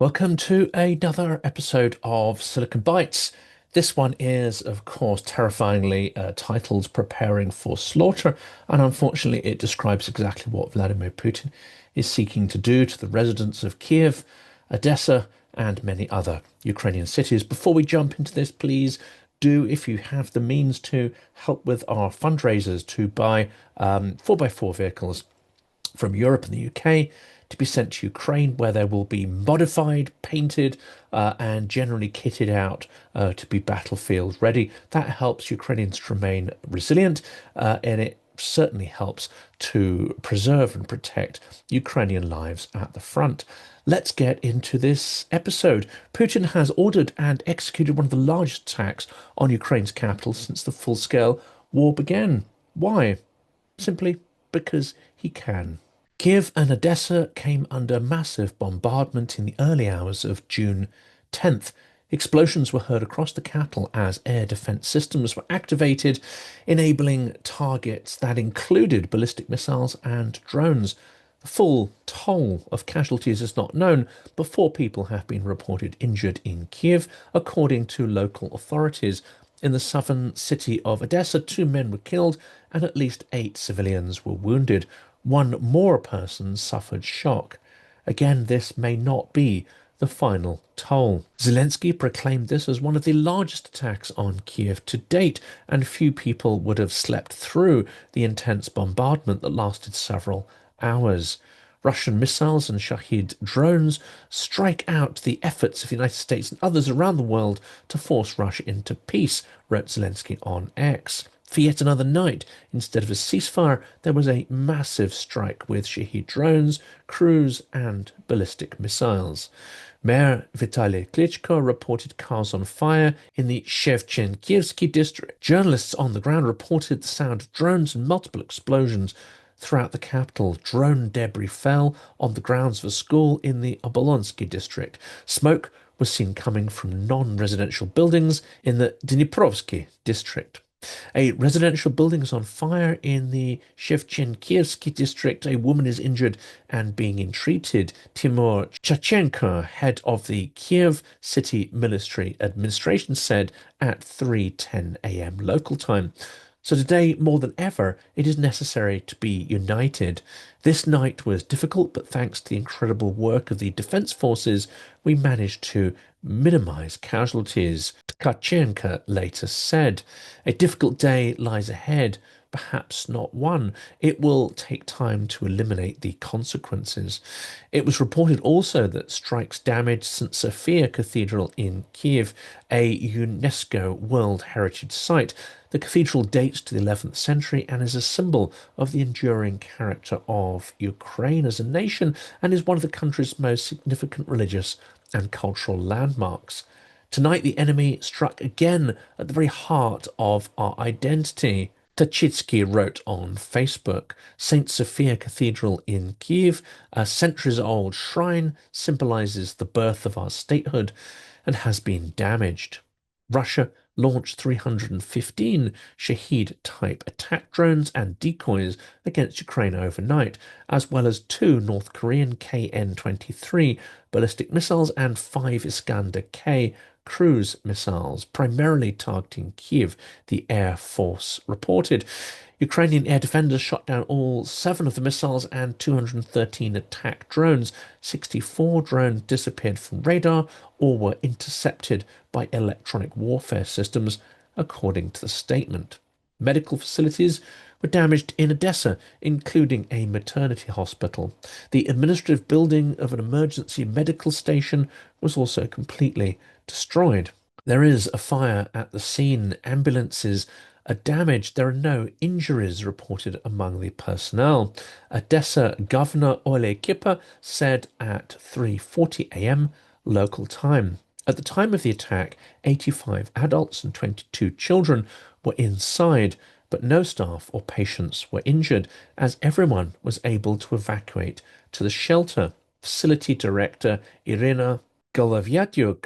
Welcome to another episode of Silicon Bites. This one is, of course, terrifyingly titled Preparing for Slaughter, and unfortunately, it describes exactly what Vladimir Putin is seeking to do to the residents of Kyiv, Odesa, and many other Ukrainian cities. Before we jump into this, please do, if you have the means to, help with our fundraisers to buy 4x4 vehicles from Europe and the UK to be sent to Ukraine, where they will be modified, painted, and generally kitted out to be battlefield ready. That helps Ukrainians to remain resilient, and it certainly helps to preserve and protect Ukrainian lives at the front. Let's get into this episode. Putin has ordered and executed one of the largest attacks on Ukraine's capital since the full-scale war began. Why? Simply because he can. Kiev and Odessa came under massive bombardment in the early hours of June 10th. Explosions were heard across the capital as air defense systems were activated, enabling targets that included ballistic missiles and drones. The full toll of casualties is not known, but 4 people have been reported injured in Kiev, according to local authorities. In the southern city of Odessa, 2 men were killed and at least 8 civilians were wounded. One more person suffered shock. Again, this may not be the final toll. Zelensky proclaimed this as one of the largest attacks on Kiev to date, and few people would have slept through the intense bombardment that lasted several hours. Russian missiles and Shahed drones strike out the efforts of the United States and others around the world to force Russia into peace, wrote Zelensky on X. For yet another night, instead of a ceasefire, there was a massive strike with Shahed drones, cruise, and ballistic missiles. Mayor Vitaly Klitschko reported cars on fire in the Shevchenkivsky district. Journalists on the ground reported the sound of drones and multiple explosions throughout the capital. Drone debris fell on the grounds of a school in the Obolonsky district. Smoke was seen coming from non-residential buildings in the Dniprovsky district. A residential building is on fire in the Shevchenkivsky district. A woman is injured and being entreated. Timur Chachenko, head of the Kiev City Military Administration, said at 3:10 a.m. local time. So today, more than ever, it is necessary to be united. This night was difficult, but thanks to the incredible work of the defense forces, we managed to minimize casualties, Tkachenko later said. A difficult day lies ahead, perhaps not one. It will take time to eliminate the consequences. It was reported also that strikes damaged St. Sophia Cathedral in Kiev, a UNESCO World Heritage Site. The cathedral dates to the 11th century and is a symbol of the enduring character of Ukraine as a nation and is one of the country's most significant religious and cultural landmarks. Tonight, the enemy struck again at the very heart of our identity. Tachitsky wrote on Facebook, St. Sophia Cathedral in Kiev, a centuries-old shrine, symbolizes the birth of our statehood and has been damaged. Russia launched 315 Shahed-type attack drones and decoys against Ukraine overnight, as well as 2 North Korean KN-23 ballistic missiles and 5 Iskander-K cruise missiles, primarily targeting Kyiv, the Air Force reported. Ukrainian air defenders shot down all 7 of the missiles and 213 attack drones. 64 drones disappeared from radar or were intercepted by electronic warfare systems, according to the statement. Medical facilities were damaged in Odessa, including a maternity hospital. The administrative building of an emergency medical station was also completely destroyed. There is a fire at the scene. Ambulances are damaged. There are no injuries reported among the personnel. Odessa Governor Ole Kiper said at 3:40 a.m. local time. At the time of the attack, 85 adults and 22 children were inside, but no staff or patients were injured, as everyone was able to evacuate to the shelter. Facility director Irina Golovyaduk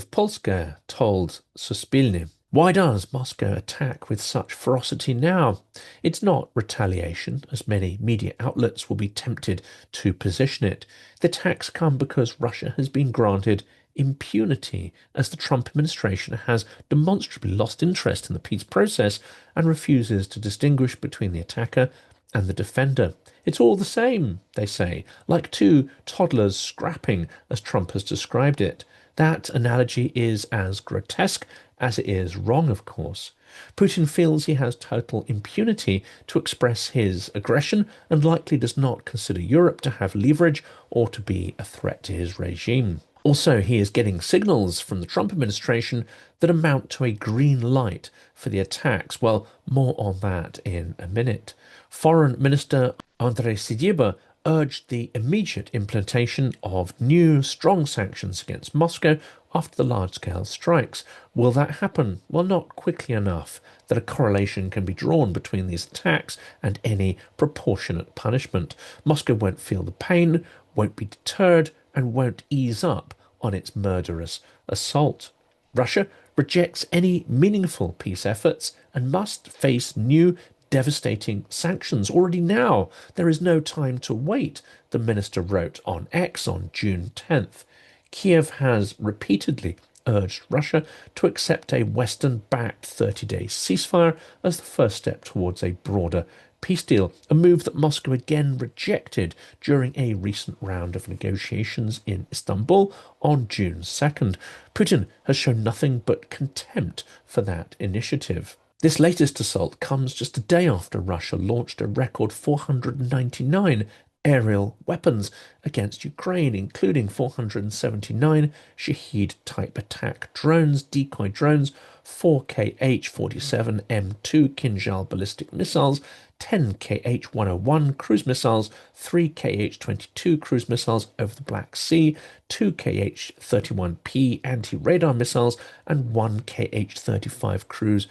Polska told Suspilny. Why does Moscow attack with such ferocity now? It's not retaliation, as many media outlets will be tempted to position it. The attacks come because Russia has been granted impunity, as the Trump administration has demonstrably lost interest in the peace process and refuses to distinguish between the attacker and the defender. It's all the same, they say, like two toddlers scrapping, as Trump has described it. That analogy is as grotesque as it is wrong, of course. Putin feels he has total impunity to express his aggression and likely does not consider Europe to have leverage or to be a threat to his regime. Also, he is getting signals from the Trump administration that amount to a green light for the attacks. Well, more on that in a minute. Foreign Minister Andrei Sybiha urged the immediate implementation of new strong sanctions against Moscow after the large-scale strikes. Will that happen? Well, not quickly enough that a correlation can be drawn between these attacks and any proportionate punishment. Moscow won't feel the pain, won't be deterred, and won't ease up on its murderous assault. Russia rejects any meaningful peace efforts and must face new devastating sanctions already now. There is no time to wait, the minister wrote on X on June 10th. Kiev has repeatedly urged Russia to accept a Western-backed 30-day ceasefire as the first step towards a broader peace deal, a move that Moscow again rejected during a recent round of negotiations in Istanbul on June 2nd. Putin has shown nothing but contempt for that initiative. This latest assault comes just a day after Russia launched a record 499 aerial weapons against Ukraine, including 479 Shahed-type attack drones, decoy drones, 4 Kh-47 M2 Kinzhal ballistic missiles, 10 Kh-101 cruise missiles, 3 Kh-22 cruise missiles over the Black Sea, 2 Kh-31P anti-radar missiles, and 1 Kh-35 cruise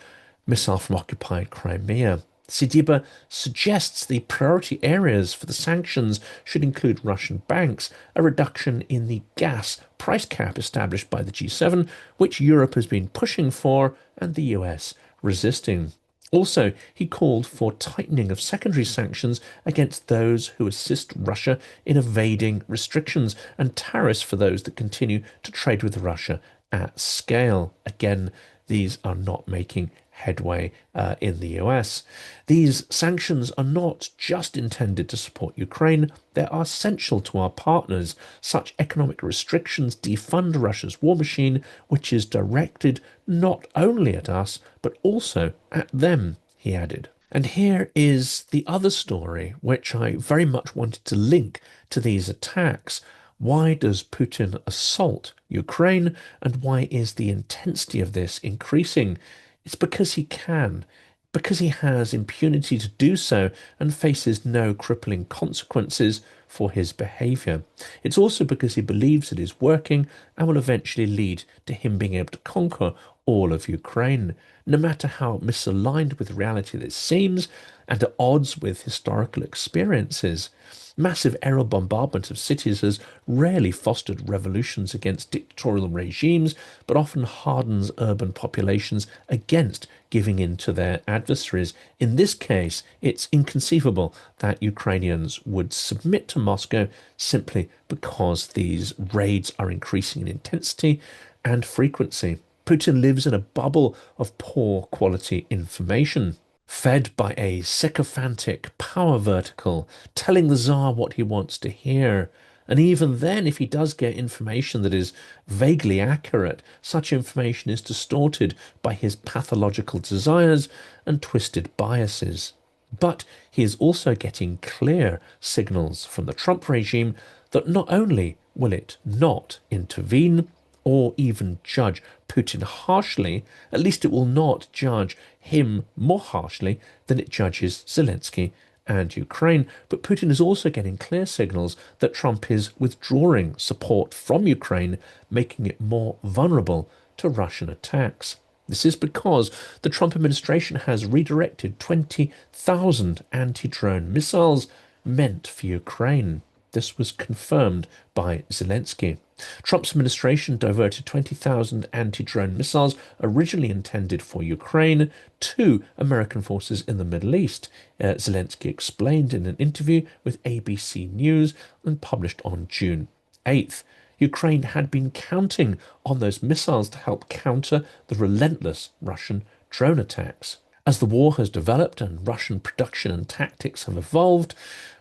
missile from occupied Crimea. Sybiha suggests the priority areas for the sanctions should include Russian banks, a reduction in the gas price cap established by the G7, which Europe has been pushing for and the US resisting. Also, he called for tightening of secondary sanctions against those who assist Russia in evading restrictions and tariffs for those that continue to trade with Russia at scale. Again, these are not making headway in the US. These sanctions are not just intended to support Ukraine, they are essential to our partners. Such economic restrictions defund Russia's war machine, which is directed not only at us, but also at them, he added. And here is the other story, which I very much wanted to link to these attacks. Why does Putin assault Ukraine, and why is the intensity of this increasing? It's because he can, because he has impunity to do so and faces no crippling consequences for his behaviour. It's also because he believes it is working and will eventually lead to him being able to conquer all of Ukraine, no matter how misaligned with reality this seems and at odds with historical experiences. Massive aerial bombardment of cities has rarely fostered revolutions against dictatorial regimes, but often hardens urban populations against giving in to their adversaries. In this case, it's inconceivable that Ukrainians would submit to Moscow simply because these raids are increasing in intensity and frequency. Putin lives in a bubble of poor quality information, fed by a sycophantic power vertical, telling the Tsar what he wants to hear. And even then, if he does get information that is vaguely accurate, such information is distorted by his pathological desires and twisted biases. But he is also getting clear signals from the Trump regime that not only will it not intervene, or even judge Putin harshly, at least it will not judge him more harshly than it judges Zelensky and Ukraine. But Putin is also getting clear signals that Trump is withdrawing support from Ukraine, making it more vulnerable to Russian attacks. This is because the Trump administration has redirected 20,000 anti-drone missiles meant for Ukraine. This was confirmed by Zelensky. Trump's administration diverted 20,000 anti-drone missiles originally intended for Ukraine to American forces in the Middle East, Zelensky explained in an interview with ABC News and published on June 8th. Ukraine had been counting on those missiles to help counter the relentless Russian drone attacks. As the war has developed and Russian production and tactics have evolved,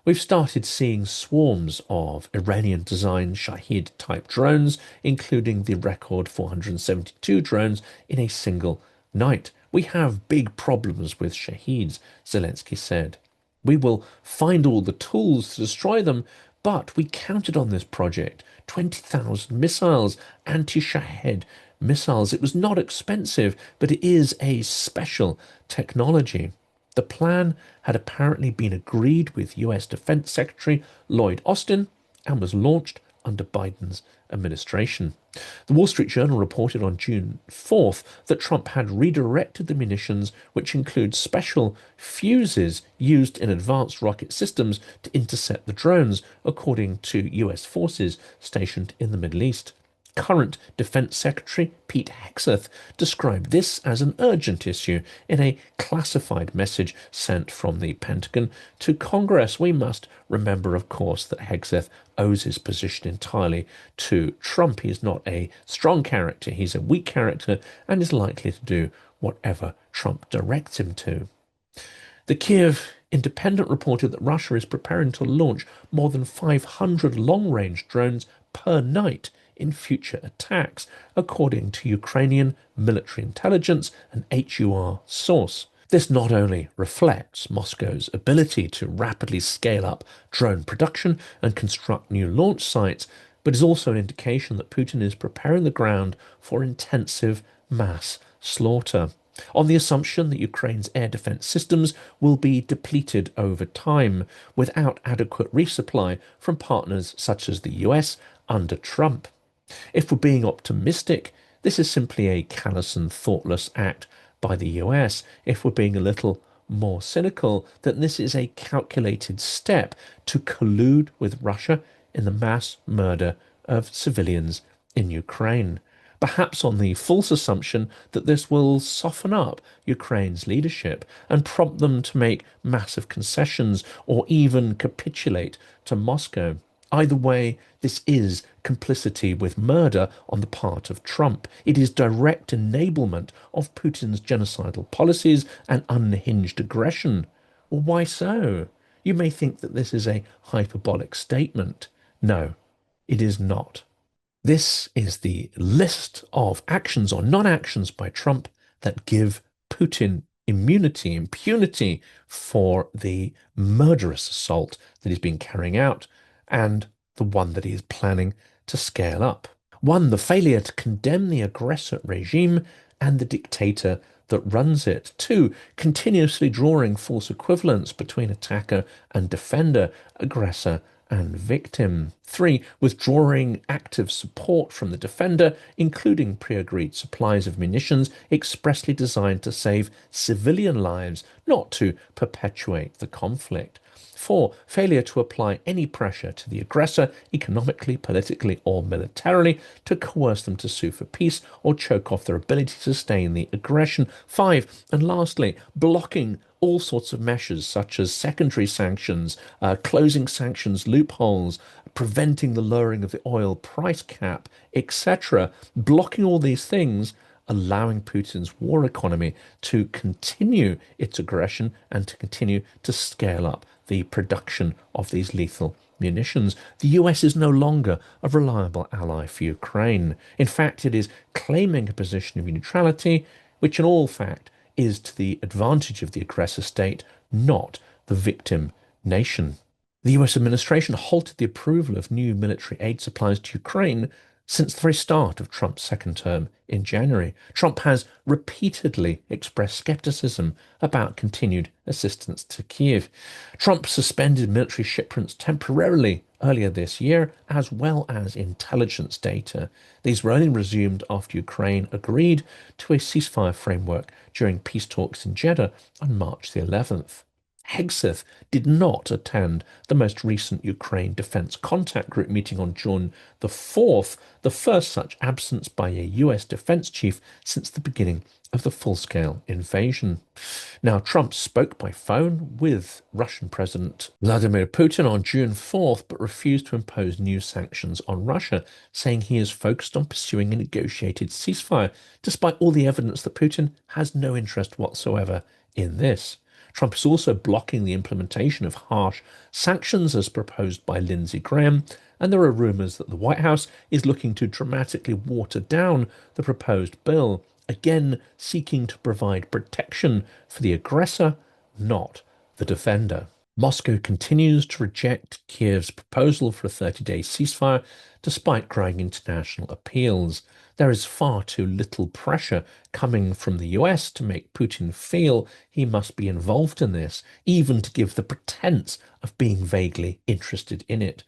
we've started seeing swarms of Iranian-designed Shahed-type drones, including the record 472 drones in a single night. We have big problems with Shaheds, Zelensky said. We will find all the tools to destroy them, but we counted on this project. 20,000 missiles, anti-Shahed missiles. It was not expensive, but it is a special technology. The plan had apparently been agreed with US Defense Secretary Lloyd Austin and was launched under Biden's administration. The Wall Street Journal reported on June 4th that Trump had redirected the munitions, which include special fuses used in advanced rocket systems to intercept the drones, according to US forces stationed in the Middle East. Current Defense Secretary Pete Hegseth described this as an urgent issue in a classified message sent from the Pentagon to Congress. We must remember, of course, that Hegseth owes his position entirely to Trump. He is not a strong character, he's a weak character and is likely to do whatever Trump directs him to. The Kyiv Independent reported that Russia is preparing to launch more than 500 long-range drones per night in future attacks, according to Ukrainian military intelligence and HUR source. This not only reflects Moscow's ability to rapidly scale up drone production and construct new launch sites, but is also an indication that Putin is preparing the ground for intensive mass slaughter, on the assumption that Ukraine's air defense systems will be depleted over time without adequate resupply from partners such as the US under Trump. If we're being optimistic, this is simply a callous and thoughtless act by the US. If we're being a little more cynical, then this is a calculated step to collude with Russia in the mass murder of civilians in Ukraine. Perhaps on the false assumption that this will soften up Ukraine's leadership and prompt them to make massive concessions or even capitulate to Moscow. Either way, this is complicity with murder on the part of Trump. It is direct enablement of Putin's genocidal policies and unhinged aggression. Well, why so? You may think that this is a hyperbolic statement. No, it is not. This is the list of actions or non-actions by Trump that give Putin impunity for the murderous assault that he's been carrying out and the one that he is planning to scale up. One, the failure to condemn the aggressor regime and the dictator that runs it. Two, continuously drawing false equivalence between attacker and defender, aggressor and victim. Three, withdrawing active support from the defender, including pre-agreed supplies of munitions expressly designed to save civilian lives, not to perpetuate the conflict. Four, failure to apply any pressure to the aggressor, economically, politically, or militarily, to coerce them to sue for peace or choke off their ability to sustain the aggression. Five, and lastly, blocking all sorts of measures such as secondary sanctions, closing sanctions loopholes, preventing the lowering of the oil price cap, etc. Blocking all these things, allowing Putin's war economy to continue its aggression and to continue to scale up the production of these lethal munitions. The US is no longer a reliable ally for Ukraine. In fact, it is claiming a position of neutrality, which in all fact is to the advantage of the aggressor state, not the victim nation. The US administration halted the approval of new military aid supplies to Ukraine since the very start of Trump's second term in January. Trump has repeatedly expressed skepticism about continued assistance to Kyiv. Trump suspended military shipments temporarily earlier this year, as well as intelligence data. These were only resumed after Ukraine agreed to a ceasefire framework during peace talks in Jeddah on March the 11th. Hegseth did not attend the most recent Ukraine Defence Contact Group meeting on June the 4th, the first such absence by a US defence chief since the beginning of the full-scale invasion. Now, Trump spoke by phone with Russian President Vladimir Putin on June 4th, but refused to impose new sanctions on Russia, saying he is focused on pursuing a negotiated ceasefire, despite all the evidence that Putin has no interest whatsoever in this. Trump is also blocking the implementation of harsh sanctions as proposed by Lindsey Graham, and there are rumours that the White House is looking to dramatically water down the proposed bill, again seeking to provide protection for the aggressor, not the defender. Moscow continues to reject Kyiv's proposal for a 30-day ceasefire despite growing international appeals. There is far too little pressure coming from the US to make Putin feel he must be involved in this, even to give the pretense of being vaguely interested in it.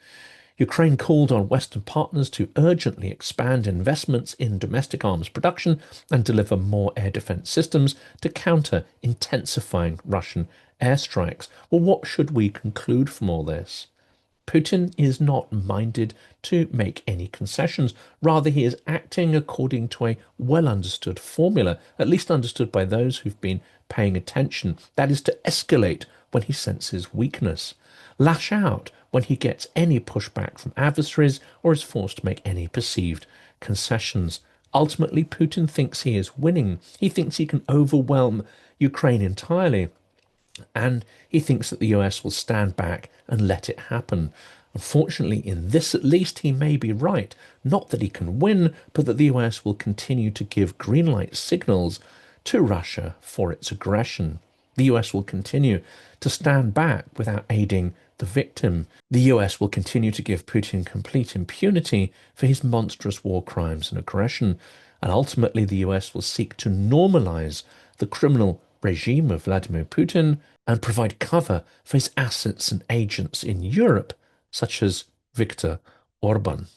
Ukraine called on Western partners to urgently expand investments in domestic arms production and deliver more air defense systems to counter intensifying Russian airstrikes. Well, what should we conclude from all this? Putin is not minded to make any concessions. Rather, he is acting according to a well understood formula, at least understood by those who've been paying attention. That is to escalate when he senses weakness, lash out when he gets any pushback from adversaries or is forced to make any perceived concessions. Ultimately, Putin thinks he is winning. He thinks he can overwhelm Ukraine entirely, and he thinks that the US will stand back and let it happen. Unfortunately, in this at least, he may be right. Not that he can win, but that the US will continue to give green light signals to Russia for its aggression. The US will continue to stand back without aiding the victim. The US will continue to give Putin complete impunity for his monstrous war crimes and aggression. And ultimately, the US will seek to normalize the criminal regime of Vladimir Putin and provide cover for his assets and agents in Europe, such as Viktor Orban.